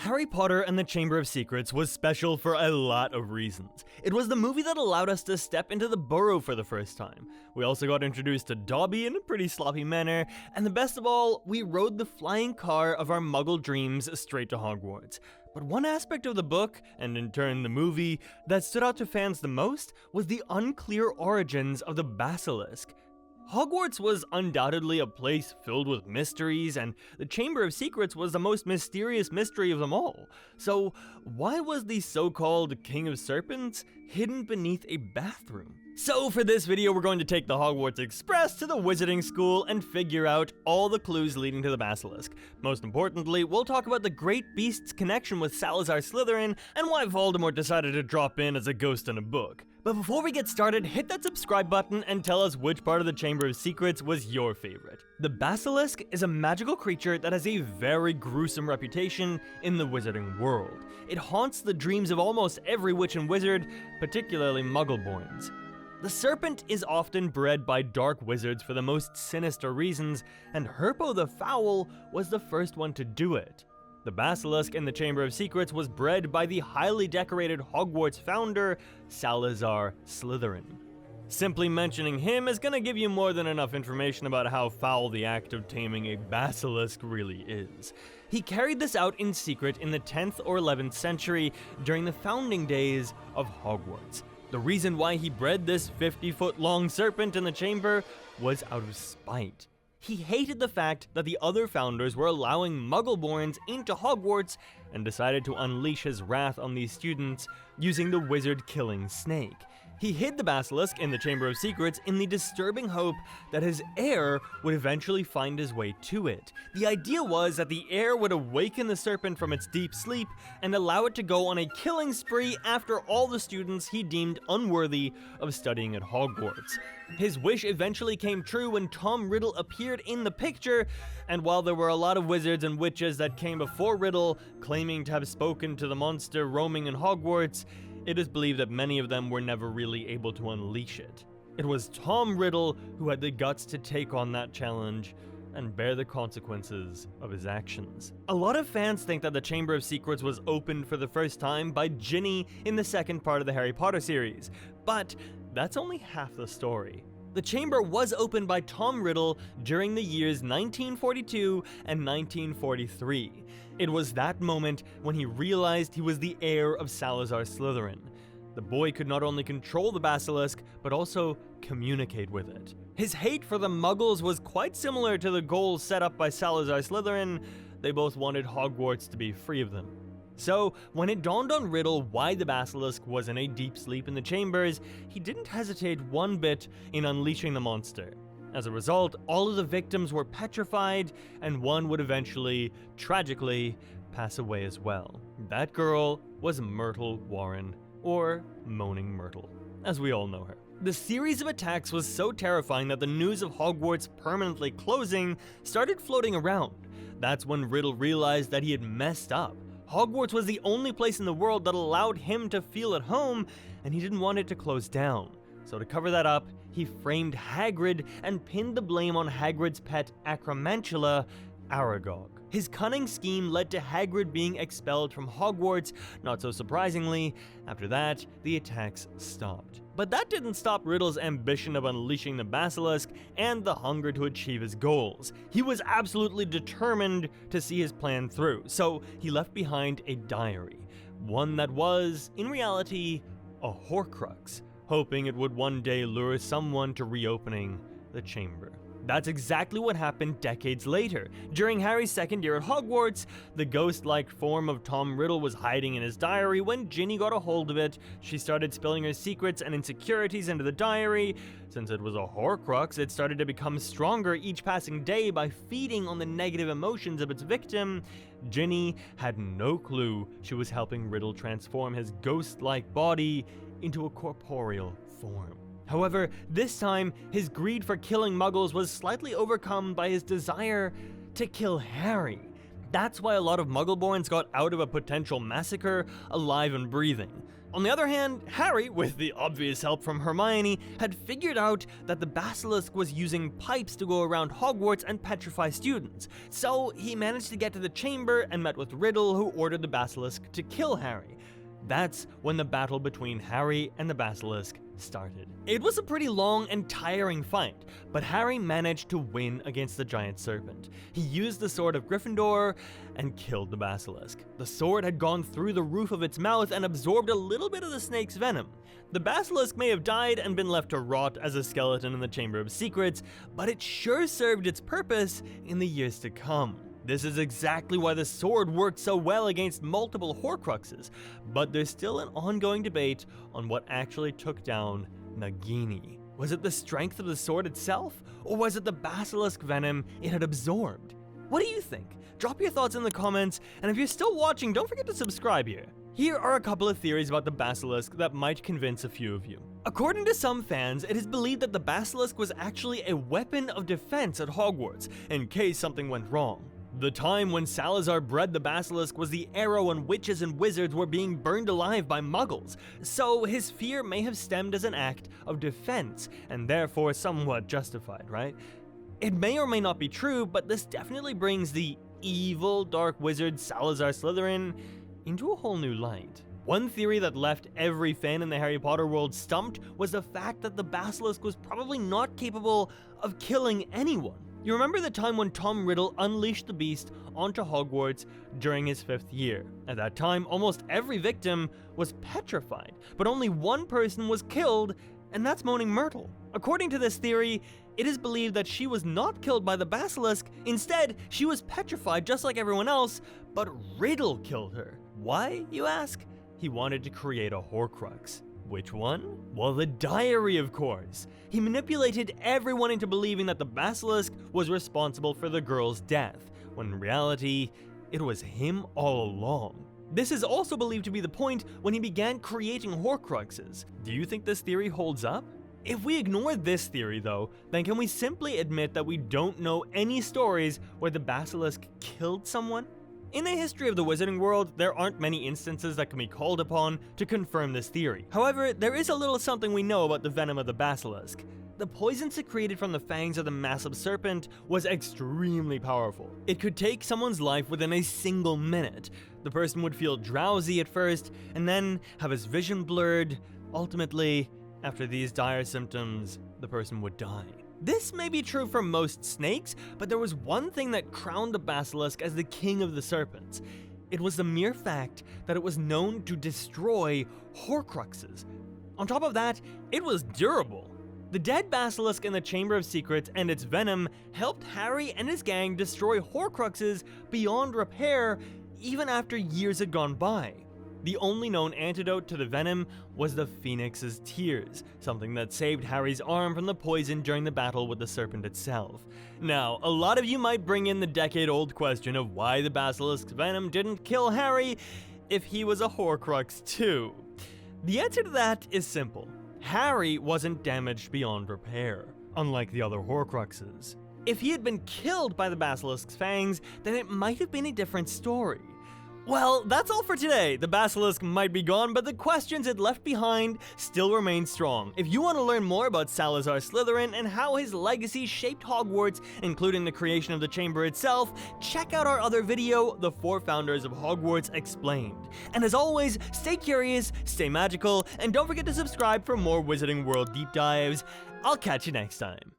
Harry Potter and the Chamber of Secrets was special for a lot of reasons. It was the movie that allowed us to step into the burrow for the first time. We also got introduced to Dobby in a pretty sloppy manner, and the best of all, we rode the flying car of our muggle dreams straight to Hogwarts. But one aspect of the book, and in turn the movie, that stood out to fans the most was the unclear origins of the Basilisk. Hogwarts was undoubtedly a place filled with mysteries, and the Chamber of Secrets was the most mysterious mystery of them all. So why was the so-called King of Serpents hidden beneath a bathroom? So for this video, we're going to take the Hogwarts Express to the Wizarding School and figure out all the clues leading to the Basilisk. Most importantly, we'll talk about the Great Beast's connection with Salazar Slytherin and why Voldemort decided to drop in as a ghost in a book. But before we get started, hit that subscribe button and tell us which part of the Chamber of Secrets was your favorite. The Basilisk is a magical creature that has a very gruesome reputation in the wizarding world. It haunts the dreams of almost every witch and wizard, particularly Muggleborns. The serpent is often bred by dark wizards for the most sinister reasons, and Herpo the Foul was the first one to do it. The Basilisk in the Chamber of Secrets was bred by the highly decorated Hogwarts founder, Salazar Slytherin. Simply mentioning him is gonna give you more than enough information about how foul the act of taming a basilisk really is. He carried this out in secret in the 10th or 11th century during the founding days of Hogwarts. The reason why he bred this 50-foot-long serpent in the chamber was out of spite. He hated the fact that the other founders were allowing Muggleborns into Hogwarts and decided to unleash his wrath on these students using the wizard-killing snake. He hid the Basilisk in the Chamber of Secrets in the disturbing hope that his heir would eventually find his way to it. The idea was that the heir would awaken the serpent from its deep sleep and allow it to go on a killing spree after all the students he deemed unworthy of studying at Hogwarts. His wish eventually came true when Tom Riddle appeared in the picture, and while there were a lot of wizards and witches that came before Riddle, claiming to have spoken to the monster roaming in Hogwarts, it is believed that many of them were never really able to unleash it. It was Tom Riddle who had the guts to take on that challenge and bear the consequences of his actions. A lot of fans think that the Chamber of Secrets was opened for the first time by Ginny in the second part of the Harry Potter series, but that's only half the story. The chamber was opened by Tom Riddle during the years 1942 and 1943. It was that moment when he realized he was the heir of Salazar Slytherin. The boy could not only control the Basilisk, but also communicate with it. His hate for the Muggles was quite similar to the goals set up by Salazar Slytherin. They both wanted Hogwarts to be free of them. So, when it dawned on Riddle why the Basilisk was in a deep sleep in the chambers, he didn't hesitate one bit in unleashing the monster. As a result, all of the victims were petrified, and one would eventually, tragically, pass away as well. That girl was Myrtle Warren, or Moaning Myrtle, as we all know her. The series of attacks was so terrifying that the news of Hogwarts permanently closing started floating around. That's when Riddle realized that he had messed up. Hogwarts was the only place in the world that allowed him to feel at home, and he didn't want it to close down. So to cover that up, he framed Hagrid and pinned the blame on Hagrid's pet Acromantula, Aragog. His cunning scheme led to Hagrid being expelled from Hogwarts. Not so surprisingly, after that, the attacks stopped. But that didn't stop Riddle's ambition of unleashing the Basilisk and the hunger to achieve his goals. He was absolutely determined to see his plan through, so he left behind a diary. One that was, in reality, a Horcrux, hoping it would one day lure someone to reopening the chamber. That's exactly what happened decades later. During Harry's second year at Hogwarts, the ghost-like form of Tom Riddle was hiding in his diary when Ginny got a hold of it. She started spilling her secrets and insecurities into the diary. Since it was a Horcrux, it started to become stronger each passing day by feeding on the negative emotions of its victim. Ginny had no clue she was helping Riddle transform his ghost-like body into a corporeal form. However, this time, his greed for killing Muggles was slightly overcome by his desire to kill Harry. That's why a lot of Muggleborns got out of a potential massacre alive and breathing. On the other hand, Harry, with the obvious help from Hermione, had figured out that the Basilisk was using pipes to go around Hogwarts and petrify students, so he managed to get to the chamber and met with Riddle, who ordered the Basilisk to kill Harry. That's when the battle between Harry and the Basilisk started. It was a pretty long and tiring fight, but Harry managed to win against the giant serpent. He used the sword of Gryffindor and killed the Basilisk. The sword had gone through the roof of its mouth and absorbed a little bit of the snake's venom. The Basilisk may have died and been left to rot as a skeleton in the Chamber of Secrets, but it sure served its purpose in the years to come. This is exactly why the sword worked so well against multiple Horcruxes, but there's still an ongoing debate on what actually took down Nagini. Was it the strength of the sword itself, or was it the Basilisk venom it had absorbed? What do you think? Drop your thoughts in the comments, and if you're still watching, don't forget to subscribe here. Here are a couple of theories about the Basilisk that might convince a few of you. According to some fans, it is believed that the Basilisk was actually a weapon of defense at Hogwarts, in case something went wrong. The time when Salazar bred the Basilisk was the era when witches and wizards were being burned alive by muggles, so his fear may have stemmed as an act of defense, and therefore somewhat justified, right? It may or may not be true, but this definitely brings the evil dark wizard Salazar Slytherin into a whole new light. One theory that left every fan in the Harry Potter world stumped was the fact that the Basilisk was probably not capable of killing anyone. You remember the time when Tom Riddle unleashed the beast onto Hogwarts during his 5th year. At that time, almost every victim was petrified, but only one person was killed, and that's Moaning Myrtle. According to this theory, it is believed that she was not killed by the Basilisk. Instead, she was petrified just like everyone else, but Riddle killed her. Why, you ask? He wanted to create a Horcrux. Which one? Well, the diary, of course. He manipulated everyone into believing that the Basilisk was responsible for the girl's death, when in reality, it was him all along. This is also believed to be the point when he began creating Horcruxes. Do you think this theory holds up? If we ignore this theory, though, then can we simply admit that we don't know any stories where the Basilisk killed someone? In the history of the wizarding world, there aren't many instances that can be called upon to confirm this theory. However, there is a little something we know about the venom of the Basilisk. The poison secreted from the fangs of the massive serpent was extremely powerful. It could take someone's life within a single minute. The person would feel drowsy at first, and then have his vision blurred. Ultimately, after these dire symptoms, the person would die. This may be true for most snakes, but there was one thing that crowned the Basilisk as the king of the serpents. It was the mere fact that it was known to destroy Horcruxes. On top of that, it was durable. The dead Basilisk in the Chamber of Secrets and its venom helped Harry and his gang destroy Horcruxes beyond repair even after years had gone by. The only known antidote to the venom was the Phoenix's tears, something that saved Harry's arm from the poison during the battle with the serpent itself. Now, a lot of you might bring in the decade-old question of why the Basilisk's venom didn't kill Harry if he was a Horcrux too. The answer to that is simple. Harry wasn't damaged beyond repair, unlike the other Horcruxes. If he had been killed by the Basilisk's fangs, then it might have been a different story. Well, that's all for today. The Basilisk might be gone, but the questions it left behind still remain strong. If you want to learn more about Salazar Slytherin and how his legacy shaped Hogwarts, including the creation of the chamber itself, check out our other video, The 4 Founders of Hogwarts Explained. And as always, stay curious, stay magical, and don't forget to subscribe for more Wizarding World deep dives. I'll catch you next time.